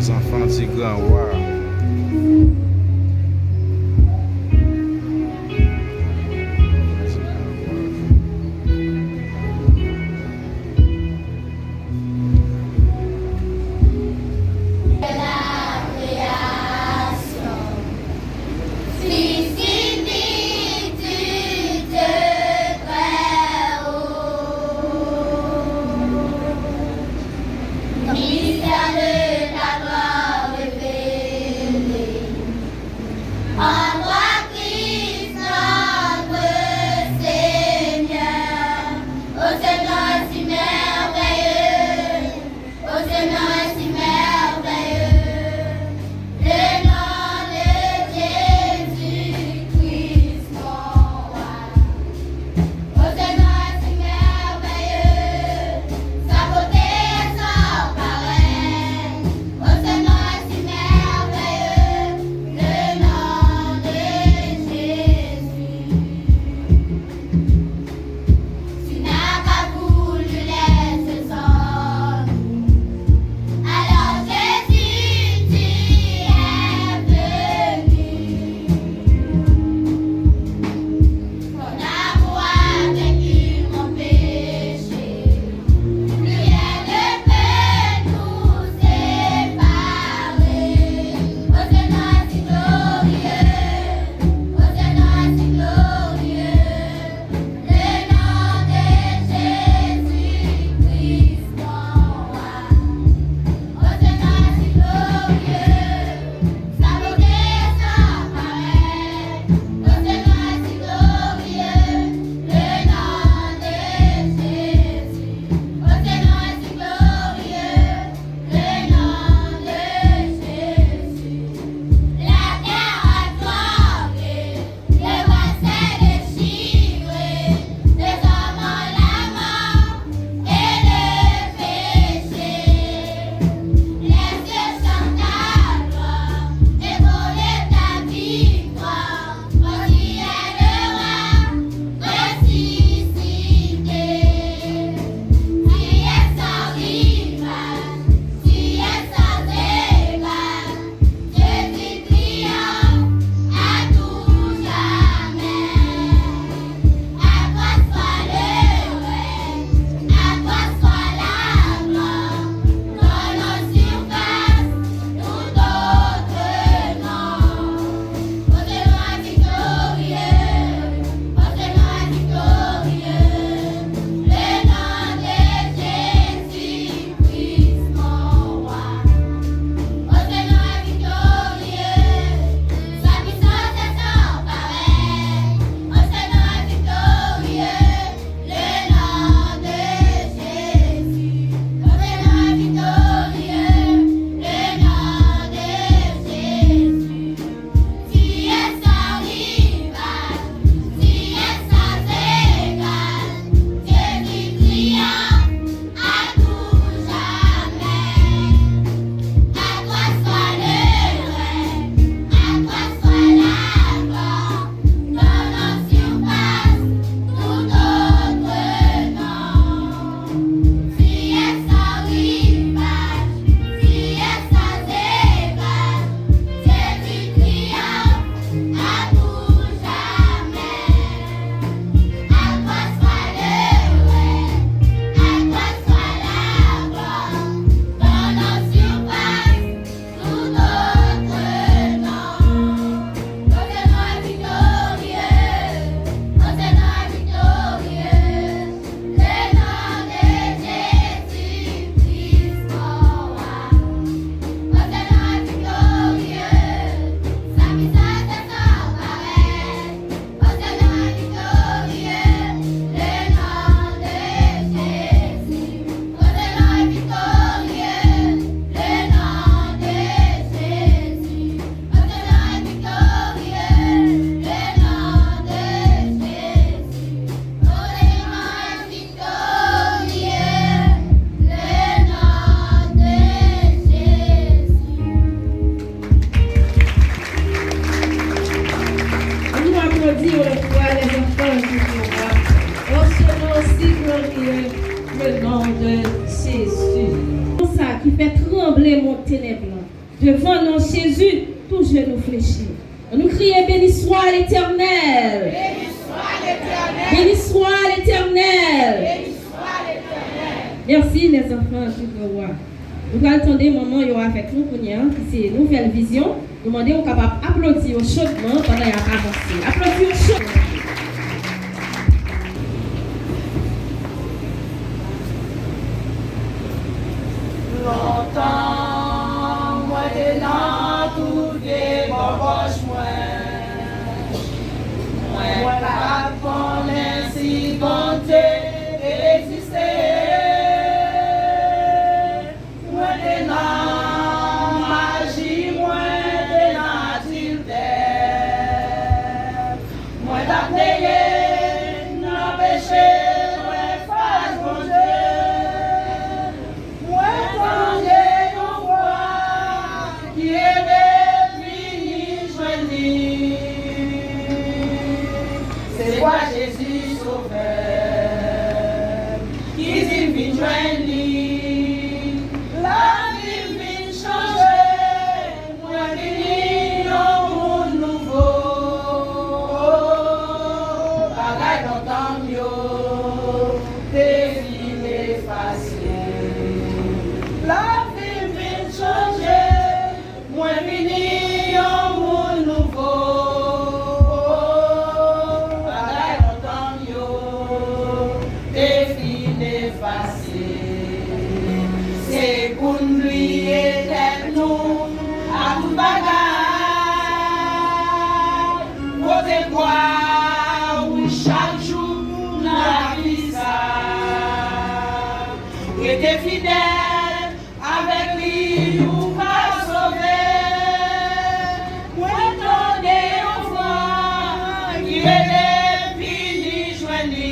les enfants du grand roi. le monde ténèbres. Devant nous, Jésus, tout genou fléchit. Nous crions, béni soit l'Éternel. Béni soit l'Éternel. Béni soit l'Éternel. Béni soit l'Éternel. Merci les enfants, tout le roi. Nous allons attendre maman avec nous pour c'est une nouvelle vision. Nous demandons capable d'applaudir chaudement pendant qu'il a avancé. Applaudissez chaudement. Longtemps, moi t'es dans tout des boboches, moi pas connaître si bon Dieu existait. Moi t'es dans magie, moi t'es dans tilde. Moi t'as payé, n'a péché, moi face bon Dieu. C'est quoi Jésus sauveur qui dit vite joindre la vie vient changer, moi vini un monde nouveau, bagaille dans temps mieux, défilé facile, la vie vient changer, moi vini un monde nouveau. C'est pour lui éternel à tout bagage. Côté quoi, oui, chaque jour, la vie ça. Restez fidèle avec lui, ou pas sauver. Moi, des enfants qui est fini joindre.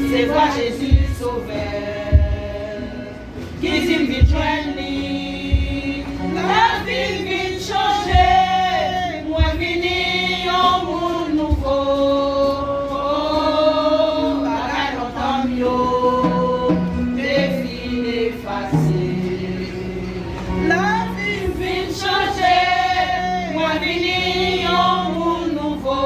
C'est toi Jésus sauveur, qui dit vite joindre, la vie vite changer, moi vini un monde nouveau, bagaille longtemps mieux, défilé facile, la vie vite changer, moi vini un monde nouveau.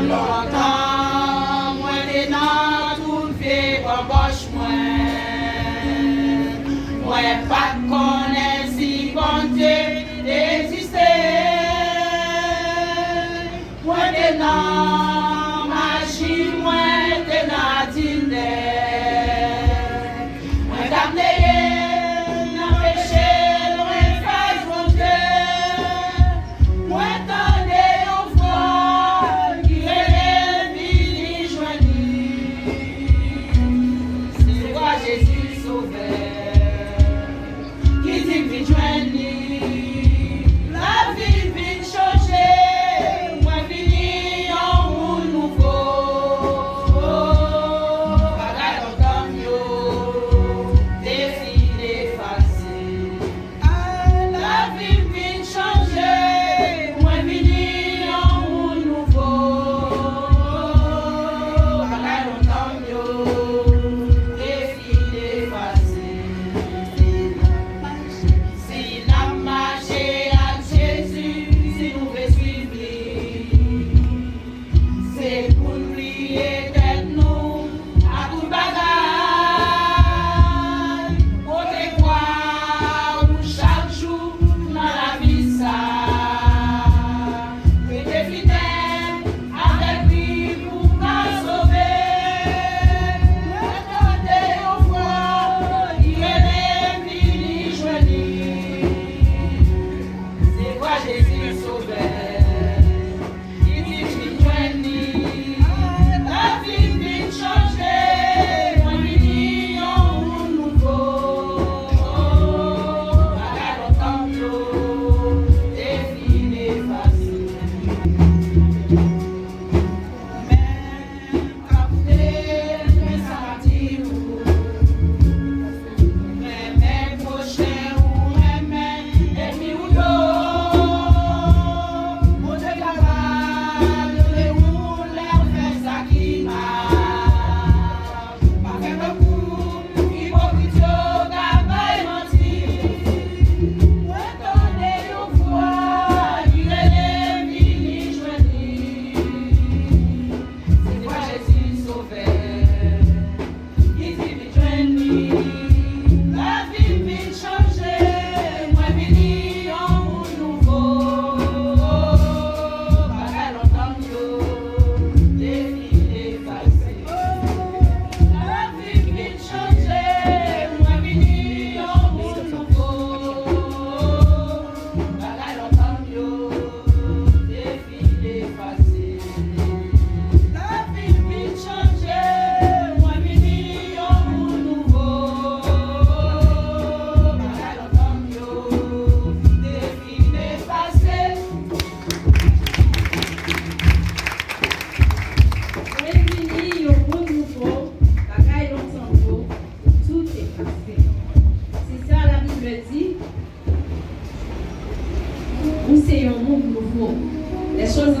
Longtemps, moi t'es dans tout vieux boboche, moi pas connaître si bon Dieu existait.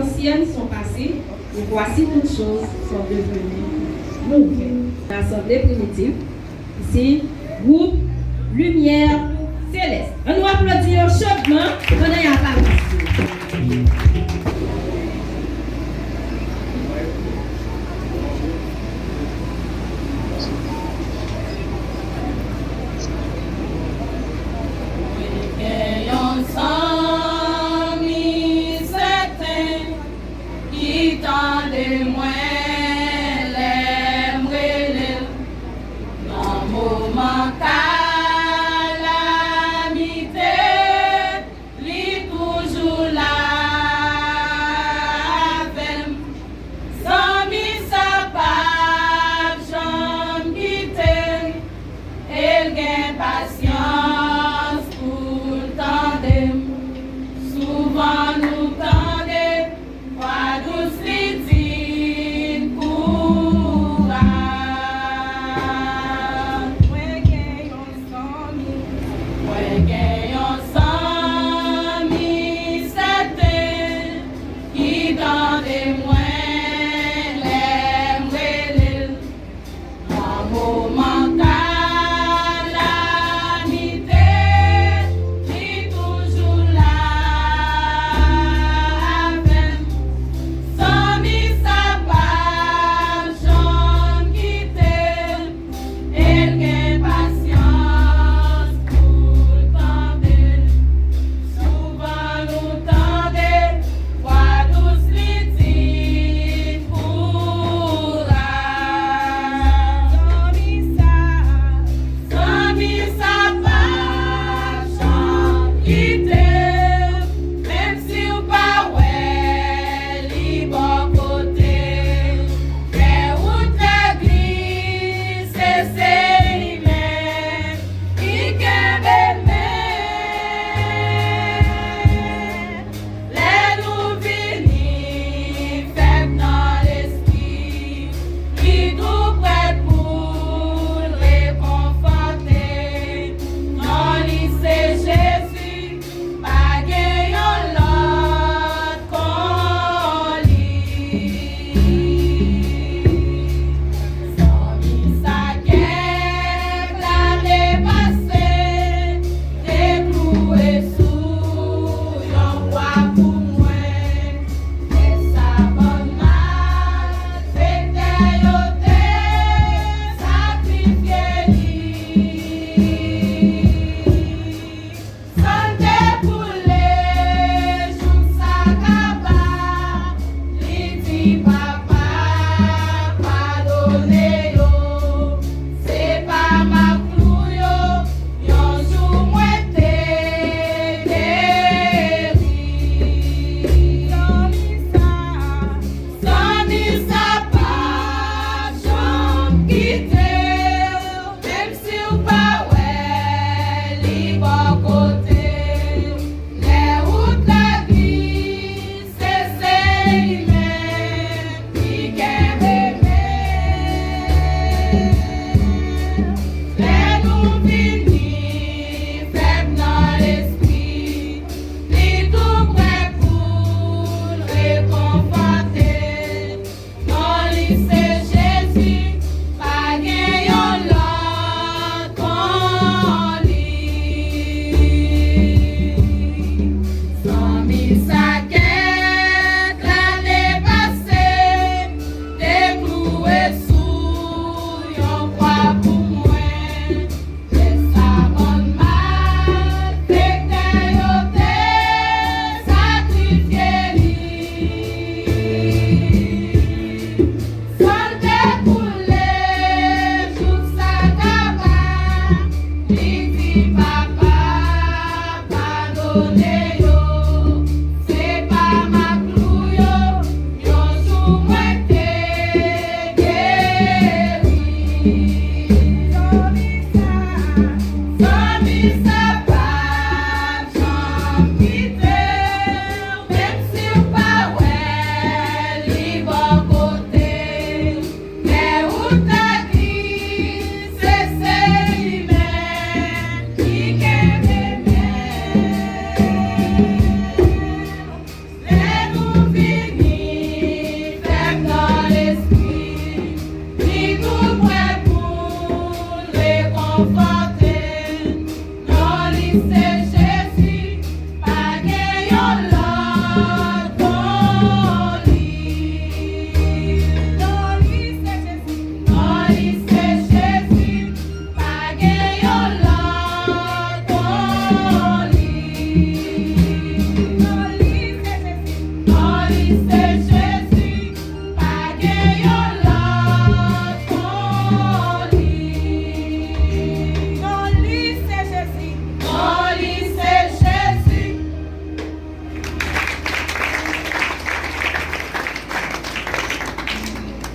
anciennes sont passées, et voici toutes choses sont devenues nouvelles. L'assemblée primitive, ici, groupe Lumière Céleste. On nous applaudit chaudement pendant la parole.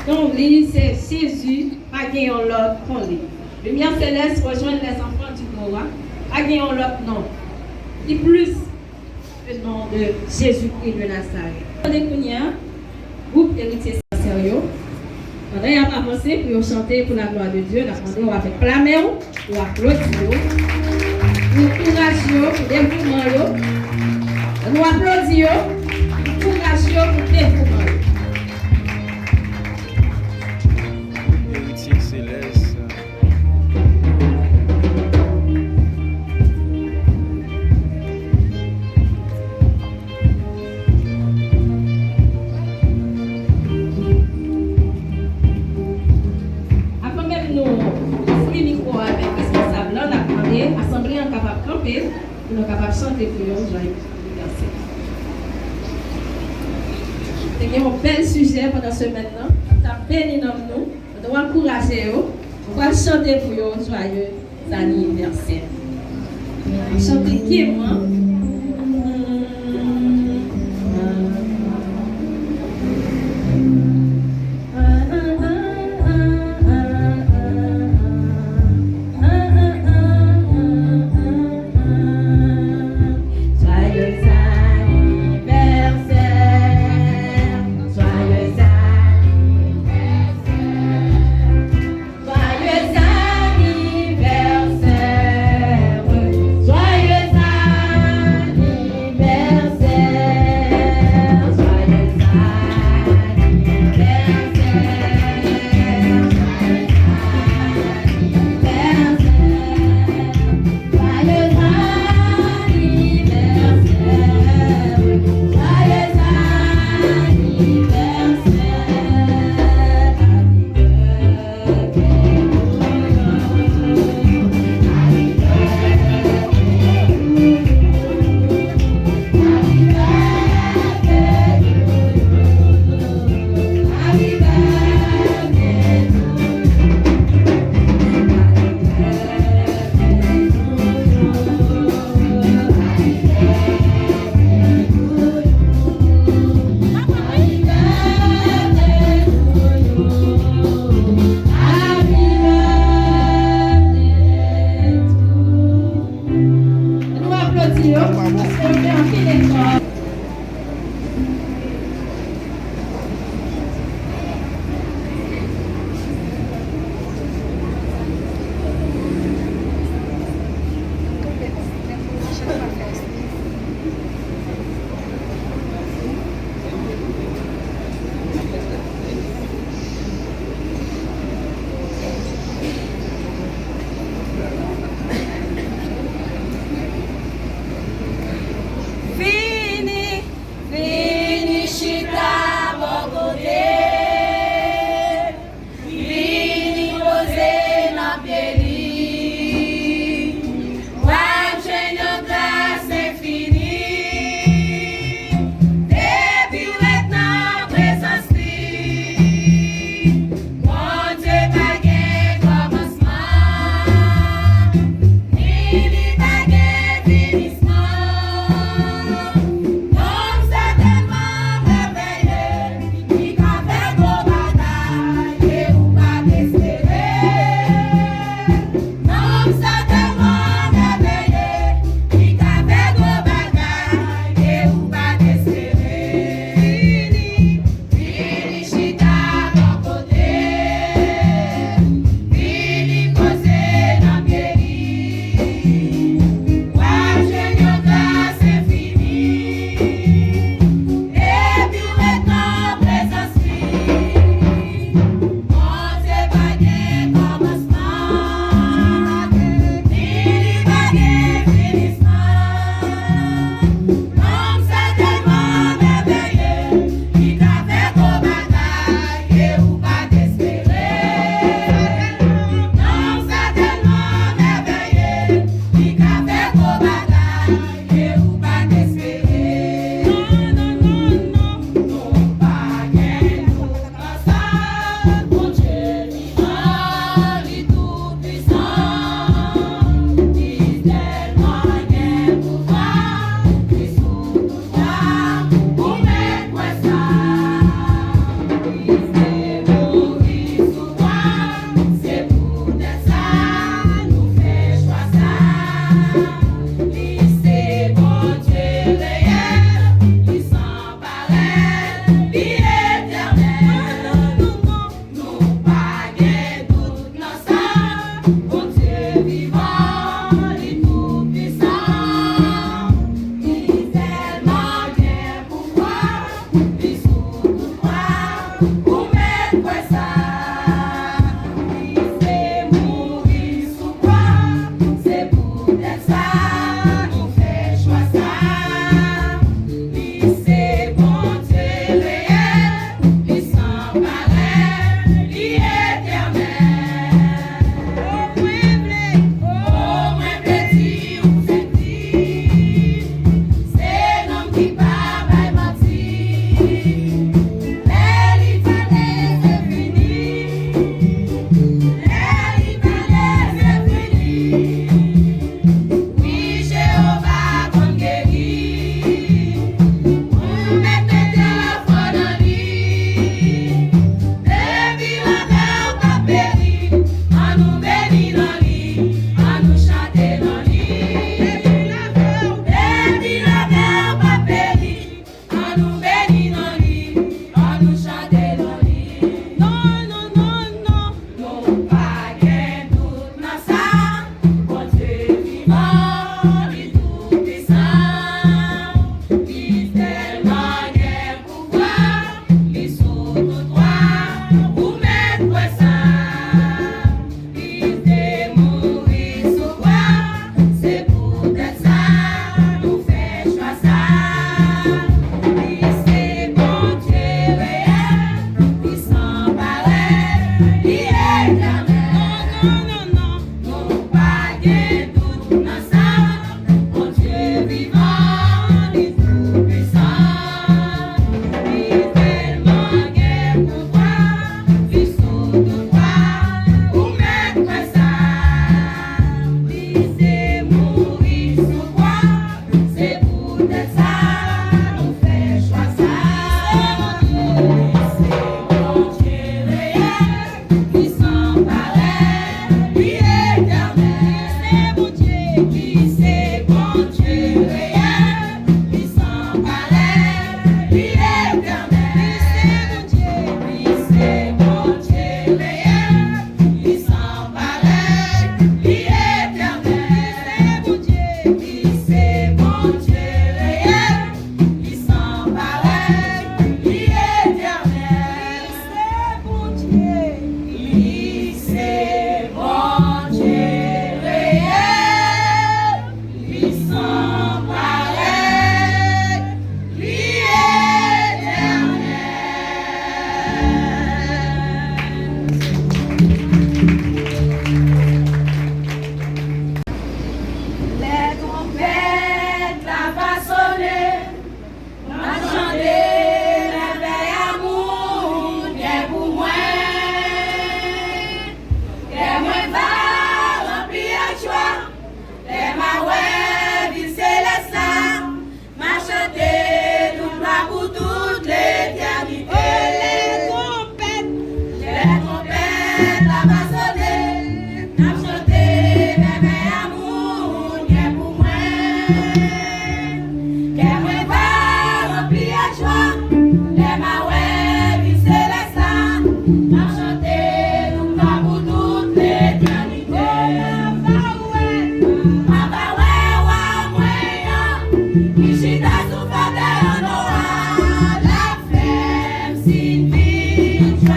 Donc, c'est Jésus, pas gagner l'autre qu'on lit. Lumière céleste rejoint les enfants du Noah, pas gagner l'autre nom. Et plus le nom de Jésus-Christ de Nazareth. On est groupe héritier sérieux. On a avancé pour chanter pour la gloire de Dieu. On va faire clamer, pour applaudir, pour encourager, pour dévouement. On va applaudir, pour encourager, pour dévouement. Héritier céleste. Assemblée en capable de camper, pour nous capable de chanter pour eux, joyeux anniversaire. C'est un bel sujet pendant ce maintenant. Ça bénit nous, on doit encourager eux, on va chanter pour eux, joyeux anniversaire. Chanter qui est moi? Joyeux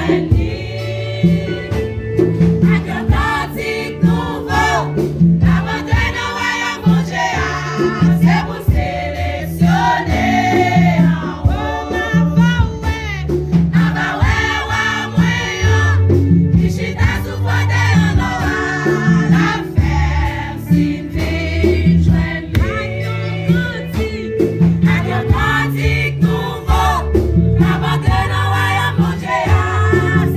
Cantique nouveau, la bande de Noël, mon Dieu,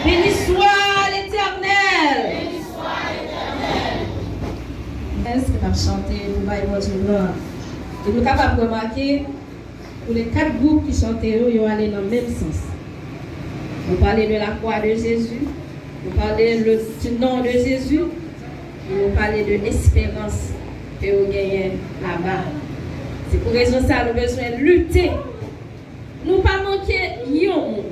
Béni soit l'Éternel. Est-ce que nous chanter pour Bible là? Et nous sommes capables de remarquer pour les 4 groupes qui chantaient, ils ont allé dans le même sens. Nous parlons de la croix de Jésus, nous parlons du nom de Jésus, nous parlons de l'espérance que vous gagnez là-bas. C'est pour raison ça, nous avons besoin de lutter. Nous ne pas manquer yon.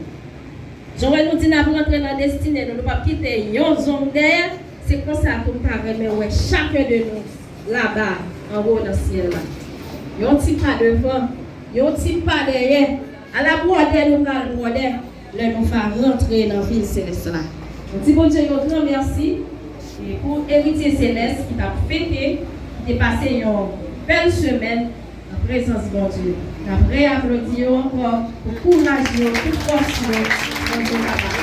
Joël nous dit nous rentrer dans la destinée, nous ne pas quitter yon zone d'air. C'est comme ça que nous avons chacun de nous là-bas, en haut dans le ciel. Yon petit pas devant, yon petit pas derrière. À la bordée, nous allons border. Là, nous faisons rentrer dans la ville céleste là. Donc, si bon Dieu, un grand merci pour héritier céleste qui t'a fêté, qui t'a passé une belle semaine en présence de mon Dieu. Nous réapplaudissons encore pour courage, pour force, pour Dieu là-bas.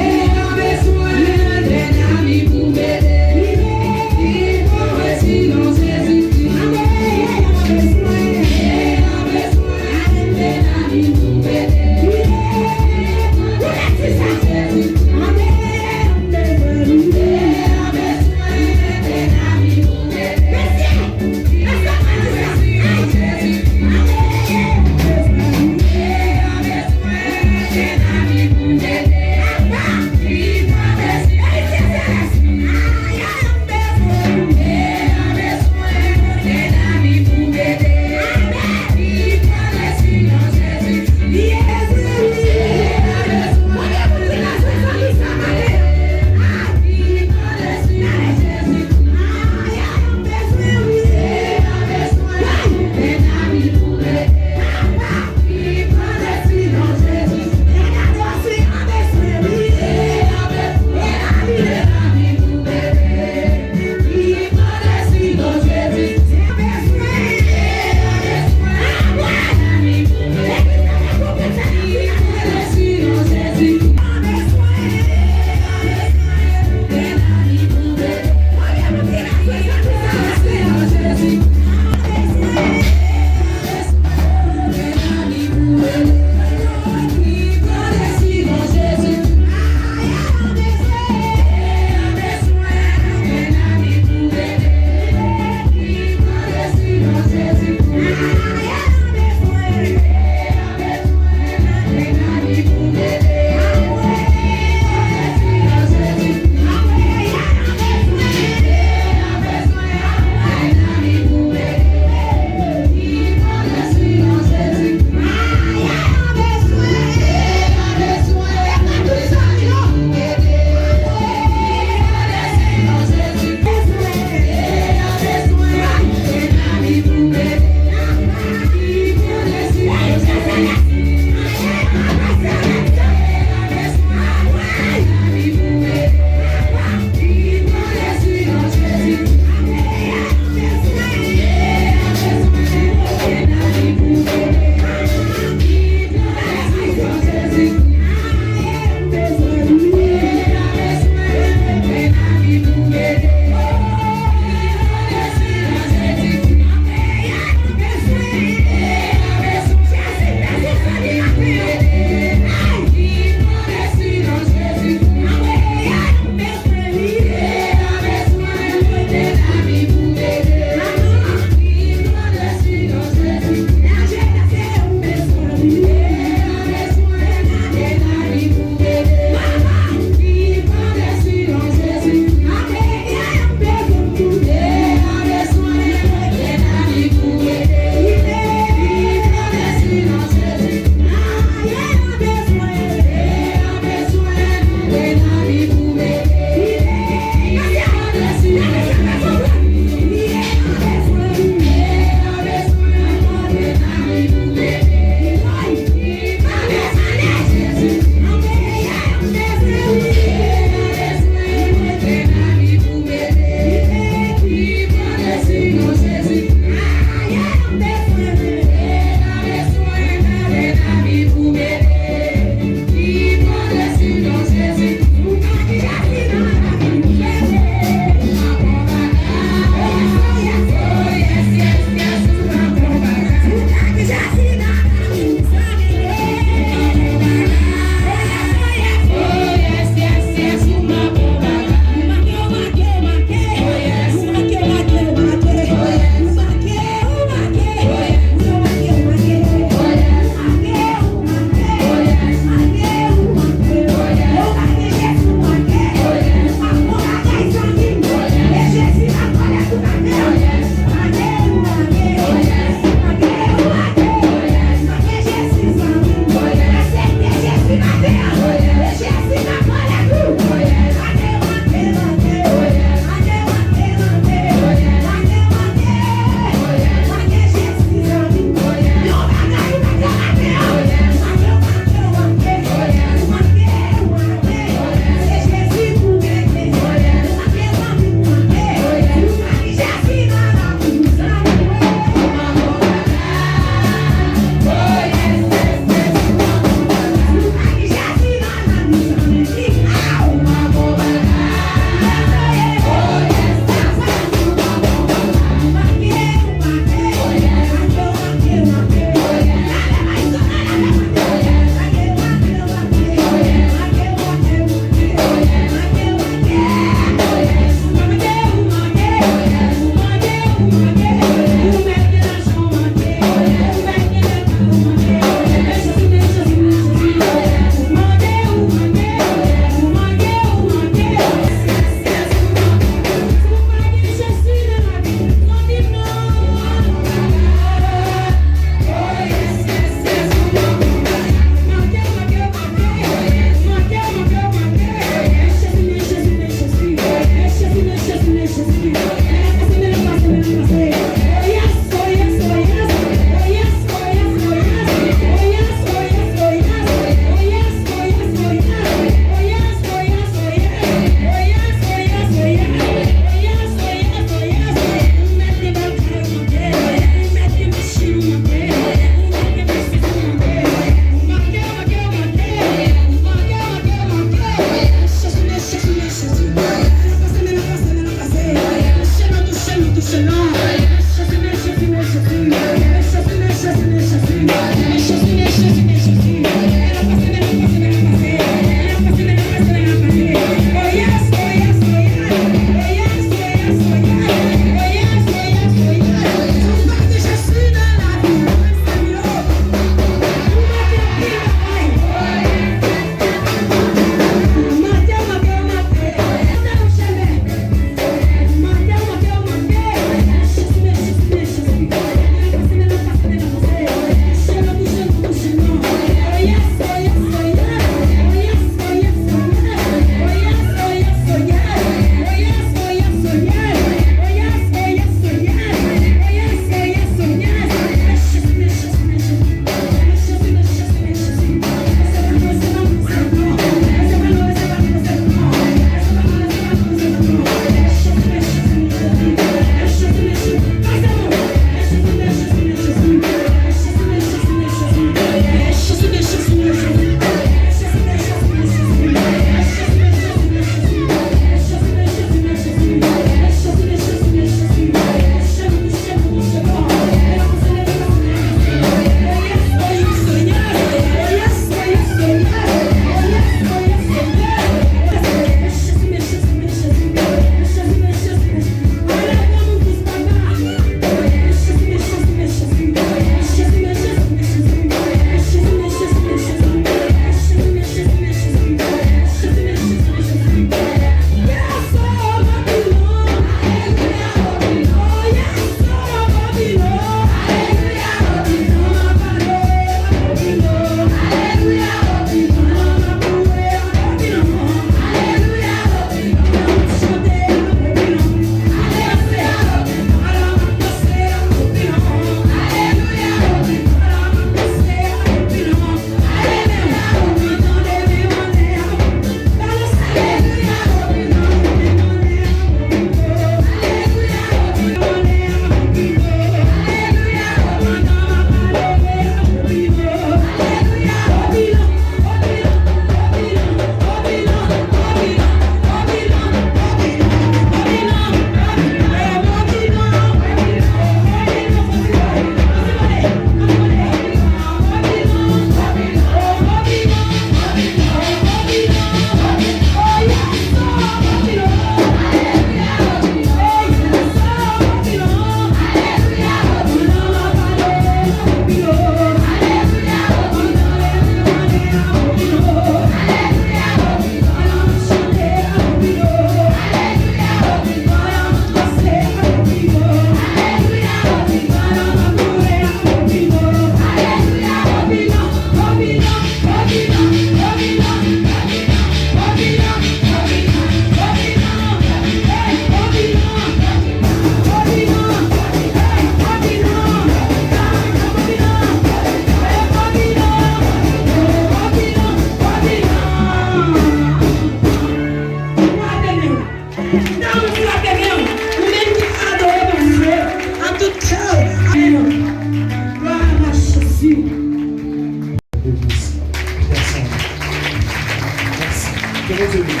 Que vous aimez.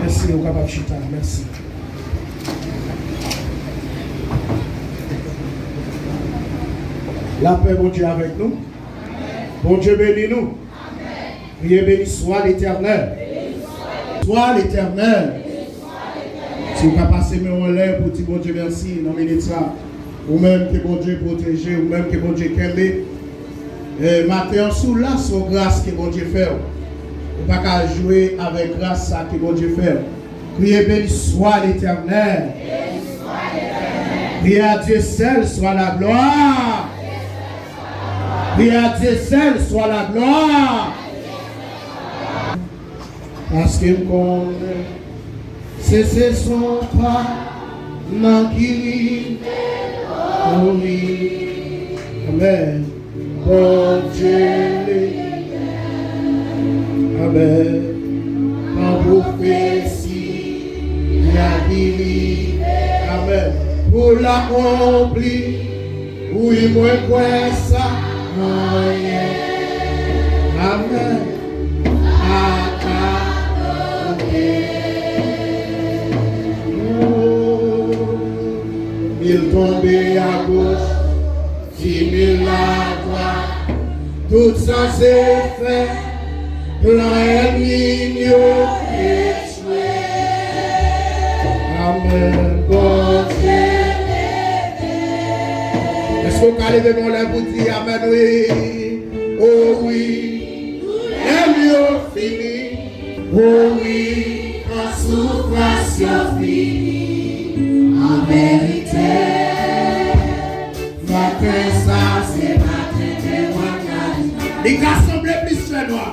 Merci, au capable Chita. Merci. La paix, bon Dieu, avec nous. Bon Dieu, bénis-nous. Priez, béni soit l'Éternel. Soit l'Éternel. Si vous ne passez pas en l'air pour dire bon Dieu, merci, non, mais ça. Ou même que bon Dieu protège, ou même que bon Dieu qu'aime. Matin, sous là, son grâce que bon Dieu fait. Ou pas qu'à jouer avec grâce ça que bon Dieu fait. Priez, béni soit l'Éternel. Priez à Dieu seul soit la gloire. Priez à Dieu seul soit la gloire. Parce que c'est son pas non qui oui. Amen. Bon Dieu. Amen. En prophétie, la vie. Amen. Pour l'accomplir, oui, moi, quoi ça? Amen. Mille tombés à gauche, 10 000 à droite, tout sans effet, plan ennemi échoué. Amen. Bon Dieu. Est-ce qu'on peut lever mon lèvre pour dire Amen, oui? Oh oui, les mieux fini. Oh oui, en souffrance finie. En vérité, matin ça c'est matin témoignage. Les gars semblent plus faire noir.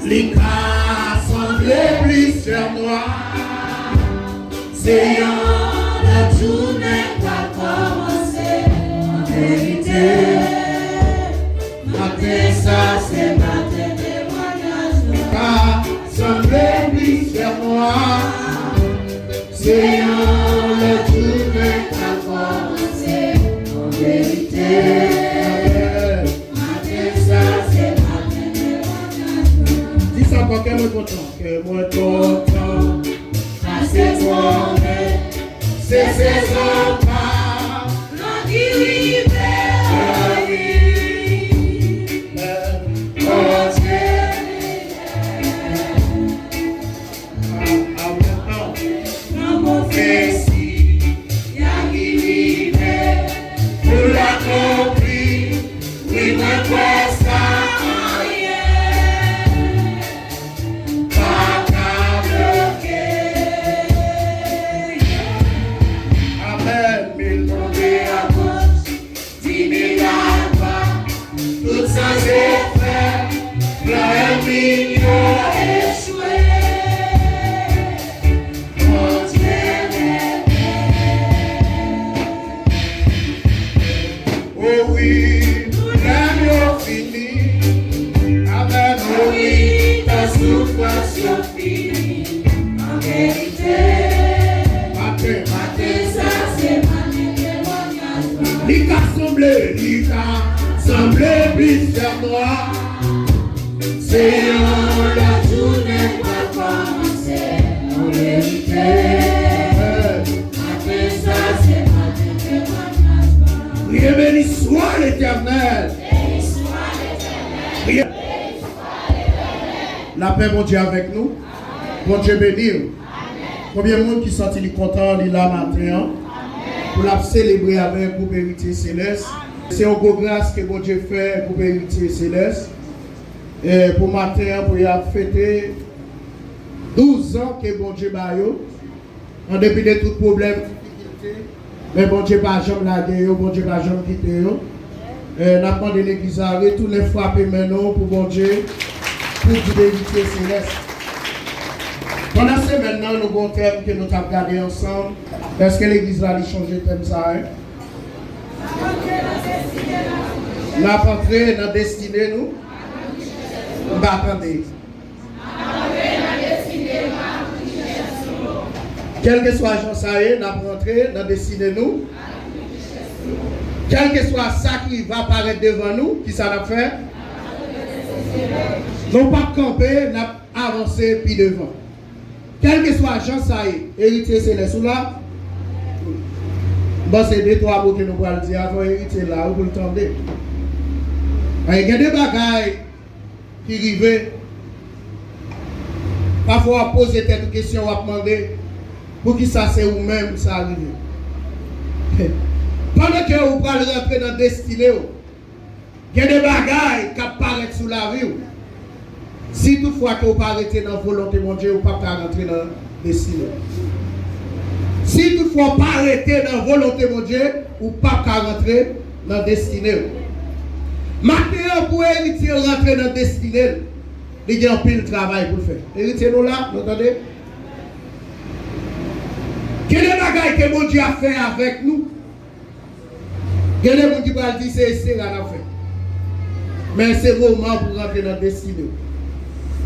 Les gars semblent plus faire noir. C'est un journée pas commencer. En vérité, matin ça c'est matin témoignage. Car semblent plus faire noir. C'est un journée pas commencer. En vérité, matin ça c'est matin témoignage. Dis ça pour que moi content, que moi content. C'est toi, c'est son pas, l'on qui semblait plus faire noir. C'est la journée pas commencer. En vérité, matin ça c'est matin témoignage. Priez, béni soit l'Éternel. Béni soit l'Éternel. La paix, mon Dieu, avec nous. Bon Dieu béni. Combien de monde qui sont contents de là matin pour la célébrer avec pour héritier céleste. C'est une grande grâce que bon Dieu fait pour héritier céleste. Et pour matin, pour y fêter 12 ans que bon Dieu m'a eu. En dépit de tout problème, mais bon Dieu n'a jamais lagué, bon Dieu n'a jamais quitté. Nous avons demandé l'église à retourner frapper maintenant pour bon Dieu, pour dire héritier céleste. Pendant ce maintenant, nous avons un thème que nous avons regardé ensemble. Est-ce que l'église a changé de thème ça? Nous avons entré dans la destinée, nous. Nous attendez. Quel que soit Jean Saé, nous avons entré dans la destinée, nous. Quel que soit ça qui va apparaître devant nous, qui ça va faire? Non pas camper, n'a avancé puis devant. Quel que soit l'agent, ça y est, héritier céleste ou là. Bon, c'est deux, trois mots que nous allons dire avant héritier là, vous le tendez. Il y a des bagailles qui arrivent. Parfois, poser cette question, on va demander pour qui ça c'est vous-même, ça arrive. Pendant que vous allez rentrer dans le destiné, il y a des bagailles qui apparaissent sous la vie. Si toutefois que vous ne arrêtez dans la volonté de mon Dieu, vous ne pouvez pas rentrer dans le destiné. Si toutefois vous ne pas arrêter dans la volonté de mon Dieu, vous ne pouvez pas rentrer dans le destiné. Maintenant, pour héritier rentrer dans le destiné, il y a un pile de travail pour le faire. Héritier nous là, vous entendez? Quel est le bagage que mon Dieu a fait avec nous? Il y a des gens qui vont dire c'est ce qu'on a fait. Mais c'est le moment pour rentrer dans le destiné.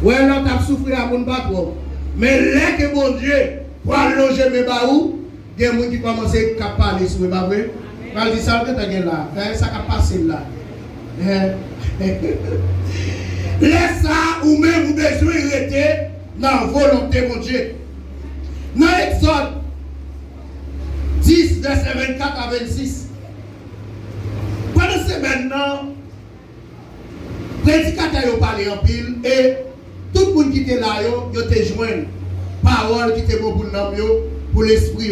Ouais, là, tu as souffert à mon bateau. Mais là que mon Dieu pour allonger mes baous, il y a des gens qui commencent à parler sur mes baous. Je dis ça, tu as là. Ça a passé là. Laisse ça ou même vous besoin de rester dans la volonté de mon Dieu. Dans Exode 10, verset 24 à 26. Pendant ce maintenant, prédicateur a parlé en pile et tout le monde qui était là, il a joint parole qui était bon pour l'homme, pour l'esprit.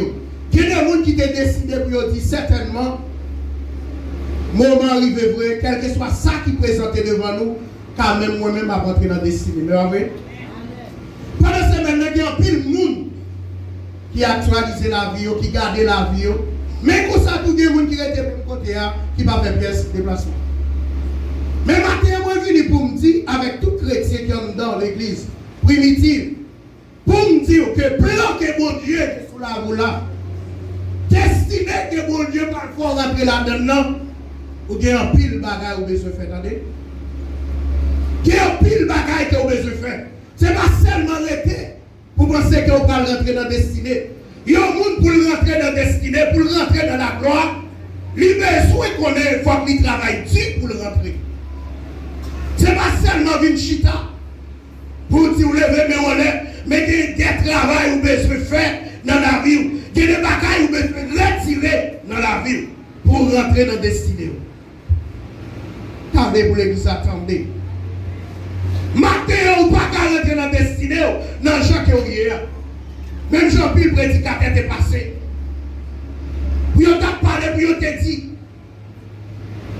Il y a des gens qui étaient décidés pour dire certainement, moment arrivé vrai, quel que soit ça qui présentait devant nous, quand même moi-même à rentrer dans le destiné. Mais vous pendant ce maintenant, il y a un pile de monde qui actualisait la vie, qui gardait la vie. Mais comme ça, tout le monde qui était pour le côté, qui va faire pièce de déplacement. Mais maintenant, moi, je viens pour me dire, avec tout chrétien qui est dans l'église primitive, pour me dire que plan que mon Dieu est sous la roue là, destiné que mon Dieu parfois rentrer là-dedans, ou bien un pile de bagaille ou besoin de faire, attendez? Il y a un pile de bagaille que vous besoin de faire. Ce n'est pas seulement arrêter pour penser que vous allez rentrer dans la destinée. Il y a un monde pour rentrer dans la destinée, pour rentrer dans la gloire. Il besoin qu'on ait, il faut qu'il travaille dur pour le rentrer. Ce n'est pas seulement une chita pour dire vous levez mais on est, mais il y a des travail que vous besoin de faire dans la vie. Il y a des bagailles que vous besoin de retirer dans la vie pour rentrer dans la destinée. Attendez pour l'église, attendez. Matin, ou pas qu'à rentrer dans la destinée, dans le champ qui est là. Même Jean-Pierre, le prédicateur, est passé. Puis on t'a parlé, puis on t'a dit.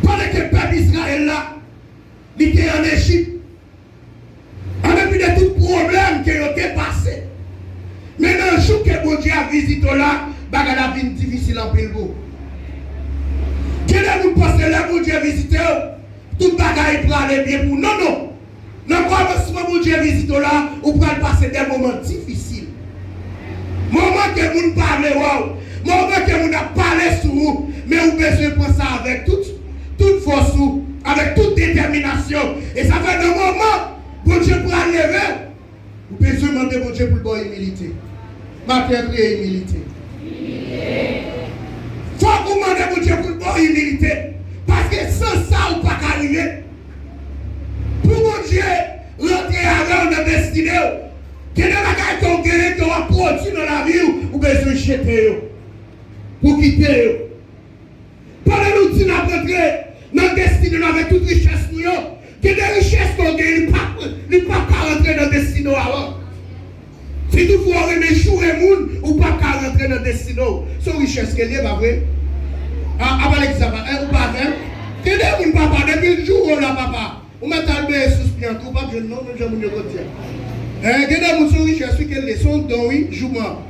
Pendant que le peuple d'Israël là, il était en Égypte, en dépit de tout problème qui a été passé. Mais dans le jour que mon Dieu a visité là, bagarre la vie difficile en pile. Quel est vous pensez là, mon Dieu a visité, tout bagarre pour aller bien pour nous? Non, non. Dans le commencement, mon Dieu visite là, vous pouvez passer des moments difficiles. Moment que vous ne parlez pas, moment que vous n'avez parlé sur vous, mais vous besoin de penser avec toute force, avec toute détermination. Et ça fait un moment, mon Dieu pour lever, vous besoin de demander mon Dieu pour le bon humilité. Matin, prier humilité. Il faut que vous demandez mon Dieu pour le bon humilité. Parce que sans ça, vous ne pouvez pas arriver. Pour mon Dieu, rentrer avant dans la destinée, que les bagages qui ont gagné, qui ont produit dans la vie, vous besoin de jeter, pour quitter. Pendant que nous disons rentrer dans la destinée avec toute richesse, que des richesses qu'on gagne, ils ne peuvent pas rentrer dans la destinée avant. Si vous voulez échouer le monde, ou pas rentrer dans la destinée, c'est une richesse qui est pas vrai. Avant l'examen, ou pas vrai. Que des gens ne peuvent pas, depuis le jour où là, papa. On m'a talbé suspend, tout pas je non, je me retire. Regardez mon souris, je suis quelle leçon dont oui, joue-moi.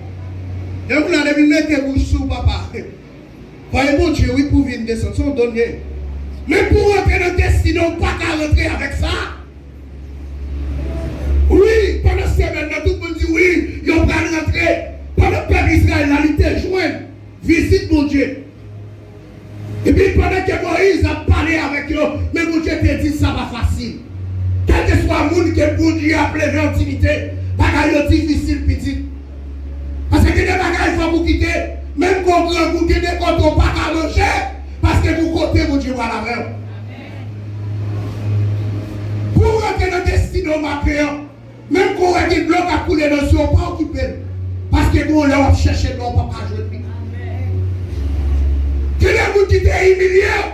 Et vous l'avez mis mettre bouche sous papa. Voyez mon Dieu, oui, pour venir descendre, son donner. Mais pour rentrer dans le destin, on ne peut pas rentrer avec ça. Oui, pendant ce maintenant, tout le monde dit oui, ils ont pas rentrer. Pendant que le peuple Israël a été joint, visite mon Dieu. Et puis pendant que Moïse a parlé avec eux, mais mon Dieu te dit ça va facile. Quel que soit le monde que mon Dieu a appelé en intimité, bagaille difficile petit. Parce que des bagailles il faut vous quitter. Même quand vous quittez quand on pas à manger, parce que vous comptez mon Dieu à la main. Pour Pour rentrer dans le destin au matin, même quand on a des blocs à couler dans le sol, pas occupé. Parce que nous, on va chercher de l'eau, on ne peut pas jouer. Que les gens qui étaient humiliés,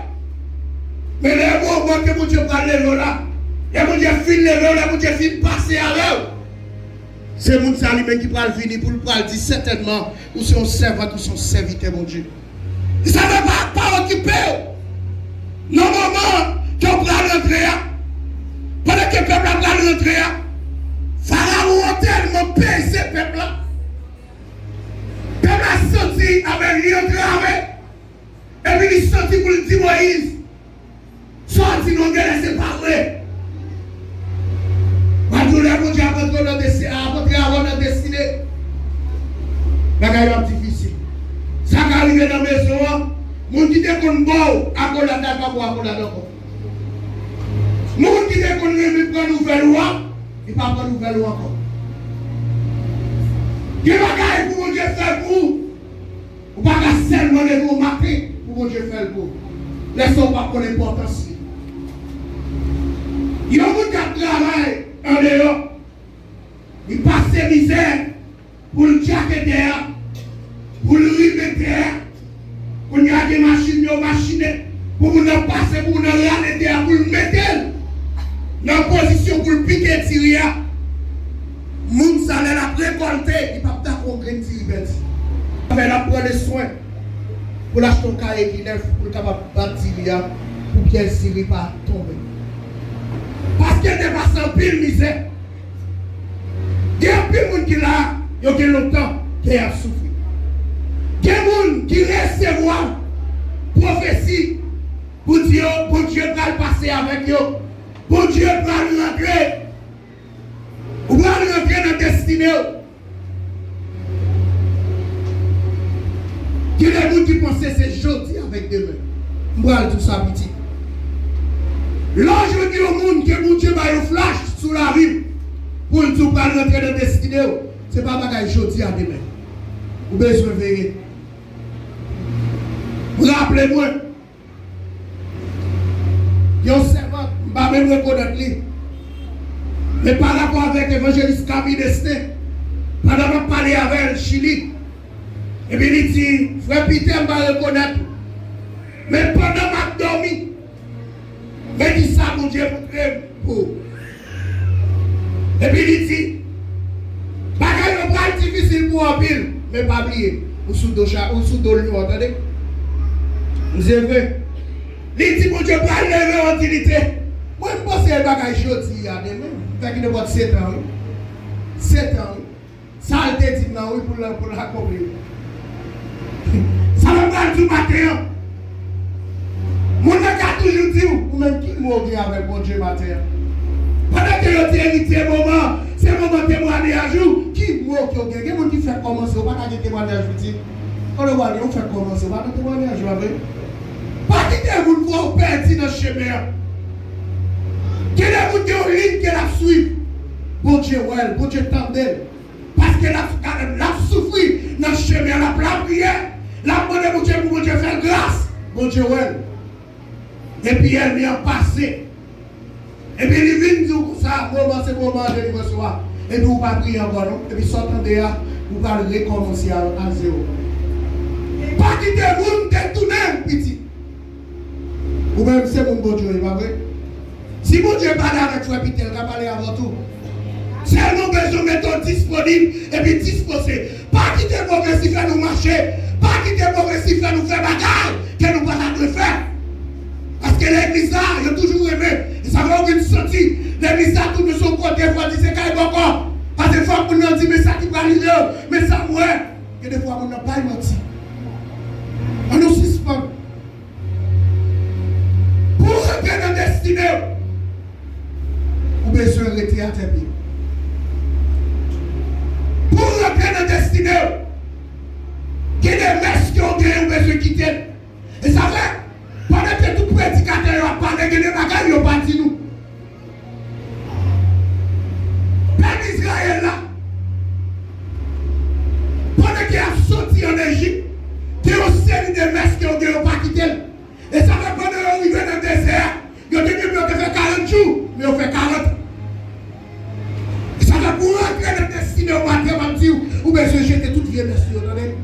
mais les moments que mon Dieu parle de l'eau là, les gens qui filent les l'eau, les gens qui filent passer à l'eau. C'est mon Dieu qui parle venir pour le dire certainement, ou son servant, ou son serviteur, mon Dieu. Ça ne va pas occuper. Normalement, quand on prend l'entrée, pendant que le peuple a pris l'entrée, Pharaon a tellement payé ce peuple-là. Le peuple a sorti avec lui entré avec. Et puis il est sorti pour le dire Moïse. Sorti, nous allons séparer. Quand les gens ont rentré dans la destinée, c'est difficile. Ça va arriver dans la maison, les gens qui sont comme bon, à cause de la date, à cause de la date. Les gens qui sont comme nous, prennent une nouvelle loi, ils ne prennent pas une nouvelle loi encore. Qui va gagner pour Dieu faire pour vous? Ou pas seulement les mots marqués pour Dieu faire pour vous. Laissons pas pour l'importance. Il y a beaucoup de travail en dehors. Il passe ses misères pour le jacker derrière, pour le river derrière. Pour y a des machines, pour nous passer, pour nous râler derrière, pour le mettre dans la position pour le piquer tirer. Moun ça l'a récolté, il ne peut pas comprendre tirer. Il va prendre les soins pour l'acheter un carré qui neuf, pour le capable de battre tirer, pour qu'elle ne tire pas tomber. Parce qu'elle dépasse en pile misère. Il y a un peu de monde qui là, il y a longtemps qui a souffert. Il y a des gens qui recevoir prophétie pour dire, bon Dieu va passer avec eux. Bon Dieu va rentrer. Ou va rentrer dans la destinée. Il y a des gens qui pensent que c'est jeudi avec demain. Je vais tout ça petit. Là, je dis au monde que mon Dieu va un flash sur la rue pour ne pas rentrer dans la destinée. Ce n'est pas bagaille jeudi à demain. Vous besoin de veiller. Rappelez-moi, il y a un servant, je ne vais pas même reconnaître lui. Mais par rapport avec l'évangéliste Camille Destin, pendant que je parlais avec le Chili, et bien il dit, frère Peter, je vais reconnaître. Mais pendant que je dormi, mais dit ça, mon Dieu, pour. Et puis il dit, bagaille le bras difficile pour un pile, mais pas oublier, ou sous dos, vous entendez? Vous avez vu? Il dit, mon Dieu, pas lever en utilité. Moi, je pense que c'est bagaille jodi à demain. Fait qu'il a 7 ans. 7 ans. Ça a été dit pour l'accomplir. Ça va pas du matin. Mon a toujours dit, ou même qui mourit avec mon Dieu matin. Pendant que vous avez hérité moment, c'est le moment de témoigner à jour. Qui mourit qui a quelqu'un qui fait commencer, ou pas qu'à témoigner à jour. Quand on va faire commencer, on va témoigner à jour avec. Pas quitter vous voir perdre dans le chemin. Quel est votre ligne qu'elle a suivi? Bon Dieu, ouais, bon Dieu, tendez. Parce qu'elle a souffert dans le chemin, elle a plein prière. Elle a demandé bon Dieu pour bon Dieu faire grâce. Bon Dieu, ouais. Et puis elle vient passer. Et puis il vient dire ça, moment c'est moment de le recevoir. Et puis vous ne pas prier encore, non? Et puis sortant de là, vous allez recommencer à zéro. Pas quitter vous, détourner, petit. Ou même c'est mon bon Dieu, pas vrai? Si mon Dieu parle avec toi, Peter, il va parler avant tout. C'est nous besoin de mettre disponible et puis disposer. Pas quitter progressif à nous marcher. Pas quitter progressif à nous faire bagarre que nous ne pouvons pas faire. Parce que l'église là, il a toujours aimé. Et ça va aucune sortie. L'église là, tout de son côté, il faut dire c'est quand même encore. Parce que des fois, on nous dit, mais ça qui va arriver, mais ça moi. Et des fois, on n'a pas menti. On nous suspend. Pour rentrer dans la destinée, vous besoin de rester à terre. Pour rentrer dans la destinée, il y a des messes qui ont gagné, vous besoin de quitter. Et ça fait, pendant que tout prédicateur a parlé, il y a des bagages qui ont parti nous. Peuple Israël là, pendant qu'il a sorti en Égypte, il y a une série de messes qui ont gagné, pas quitter. Et ça fait pendant qu'il arrive dans le désert, il y a des gens qui ont fait 40 jours. mais on fait 40 ans. Ça va pour rentrer dans le destiné au matin, on va dire, ou bien je jette toute vie, merci, vous entendez?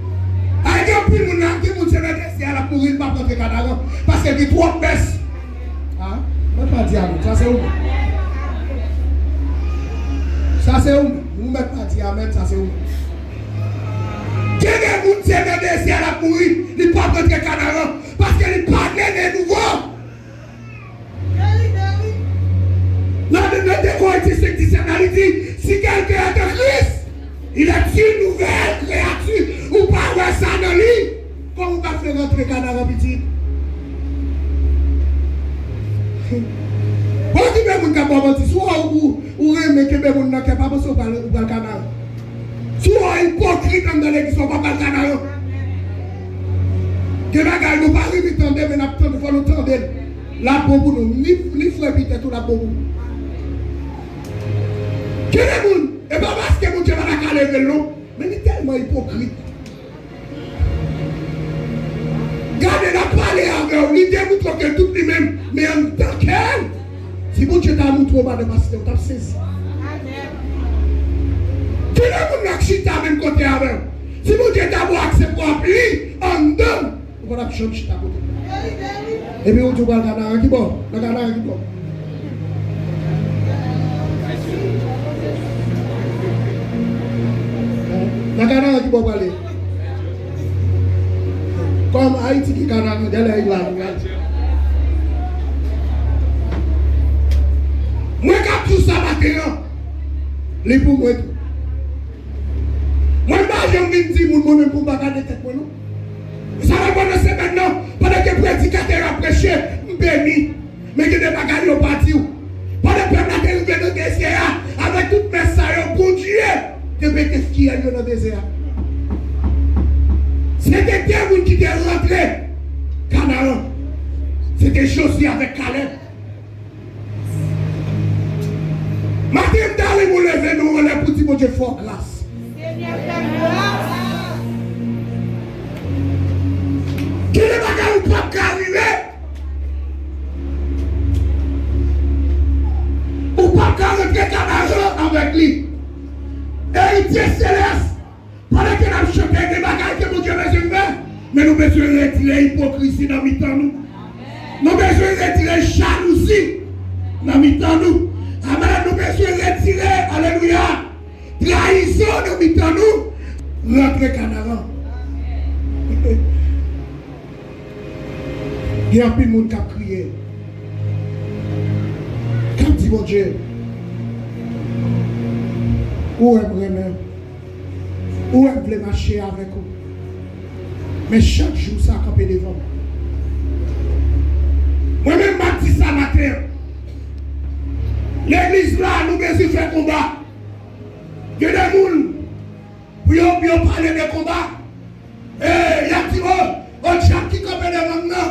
Il y a plus de monde qui est dans le destiné à la pourrir, pas rentrer Canada, parce qu'il y a trop de baisse. Ah, je ne vais pas dire à nous, ça c'est où? Ça c'est où? Vous ne mettez pas dire amen, ça c'est où? Quel est le monde qui est dans le destiné à la pourrir, il ne peut pas rentrer Canada, parce qu'il n'est pas né de nouveau. Dans le Corinthiens 5, 17, il dit, si quelqu'un est de Christ, il est une nouvelle créature, ou pas voir ça dans lui. Comment vous pouvez faire rentrer Canada petit? Bon, tu peux me dire, soit ou aimez que vous n'avez pas besoin de Canada. Soit hypocrite dans l'église, on ne va pas le Canada. Que la gueule nous pas arriver, mais nous faut nous tendre. La bobo, ni frère Peter, tout la bobo. Quel est le monde? Et pas parce que mon Dieu va la caler non, mais il est tellement hypocrite. Gardez la parler avec vous, il démontre que tout lui-même, mais en tant qu'elle, si mon Dieu t'a montré au bas de ma cité, on t'a saisi. Quel est le monde qui chita même côté avec vous? Si mon Dieu t'a beau accepter pour appeler, en donne, on va changer chita côté. Et puis on dit, on va regarder qui bon, regarder qui bon. La Canada qui va parler. Comme Haïti qui Canada, elle est là. Moi, quand tout ça maintenant, les pour moi. Moi, je me dis, moi-même, pour ne pas garder tête, non. Ça va pas c'est maintenant, pendant que le prédicateur a prêché, béni, mais que des bagages au parti. Pendant que le peuple a arrivé dans le désert, avec tout le message, bon Dieu. De bêter ce qui est dans le désert. C'était des gens qui étaient rentrés. Canaan. C'était Josué avec Caleb. Matin d'aller vous lever, nous on est pour dire mon Dieu fort grâce. Quel est le bagage où pas arriver? Ou pas rentrer Canaan avec lui? Héritier céleste, pendant que nous chantons des bagages que mon Dieu besoin de faire, mais nous besoin de retirer l'hypocrisie dans mi-temps nous. Nous besoin de retirer jalousie dans mi-temps nous. Amen, nous besoin de retirer, alléluia, trahison dans mi-temps nous. Rentrer Canaan. Il y a plus de monde qui a crié. Quand dit mon Dieu, où est vraiment? Où est voulez marcher avec vous? Mais chaque jour, ça a campé devant. Moi-même, je dis ça matin. L'église là, nous devons faire combat. Il y a des gens pour parler de combat. Et il y a des gens qui campent devant maintenant.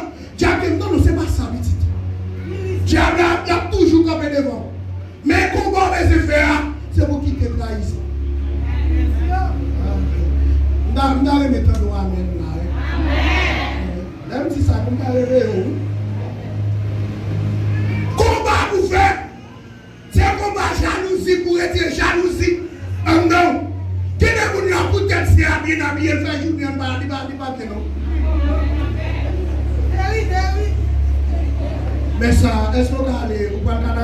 Non, c'est pas ça, petit. Il y a toujours campé devant. Mais combat, on va faire. C'est pour quitter la trahison. Nous allons mettre un doigt amen là. Même si ça comme arriver combat pour faire. C'est un combat jalousie pour être jalousie. Non. Qui est venu à pour tête c'est à bien habillé faire journée en bas, pas non. Mais ça, est-ce qu'on va aller au Canada?